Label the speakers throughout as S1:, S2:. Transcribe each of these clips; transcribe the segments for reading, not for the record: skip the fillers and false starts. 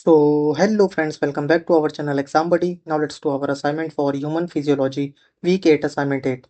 S1: Hello friends, welcome back to our channel Exam Buddy. Now let's do our assignment for Human Physiology, Week 8, Assignment 8.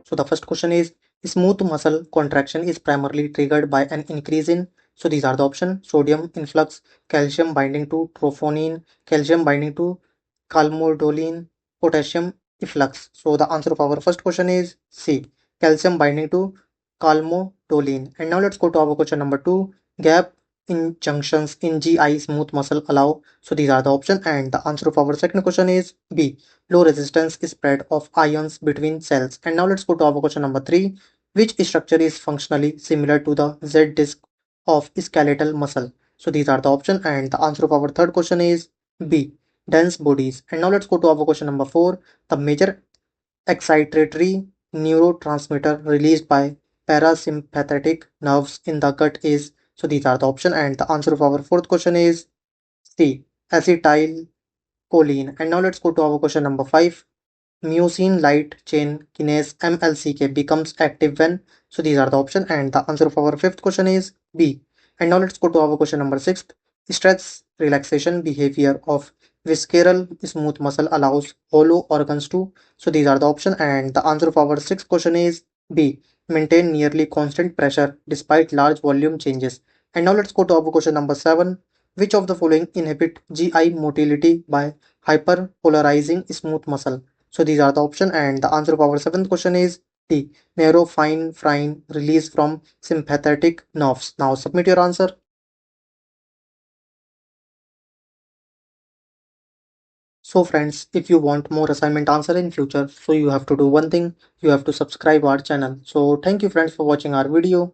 S1: So the first question is, smooth muscle contraction is primarily triggered by an increase in, so these are the options, sodium influx, calcium binding to troponin, calcium binding to calmodulin, potassium efflux. So the answer of our first question is C, calcium binding to calmodulin. And now let's go to our question number 2, gap in junctions in GI smooth muscle allow. So these are the options, and the answer of our second question is B, low resistance spread of ions between cells. And now let's go to our question number 3. Which structure is functionally similar to the Z disc of skeletal muscle? So these are the options, and the answer of our third question is B, dense bodies. And now let's go to our question number 4. The major excitatory neurotransmitter released by parasympathetic nerves in the gut is, so these are the options, and the answer of our fourth question is C, acetylcholine. And now let's go to our question number 5. Mucin light chain kinase MLCK becomes active when, so these are the options, and the answer of our fifth question is B. And now let's go to our question number 6. Stress relaxation behavior of visceral smooth muscle allows hollow organs to, so these are the options, and the answer of our sixth question is B, maintain nearly constant pressure despite large volume changes. And now let's go to our question number 7. Which of the following inhibit GI motility by hyperpolarizing smooth muscle? So these are the option, and the answer of our seventh question is D, neurofinephine release from sympathetic nerves. Now submit your answer. So friends, if you want more assignment answer in future, so you have to do one thing, you have to subscribe our channel. So thank you friends for watching our video.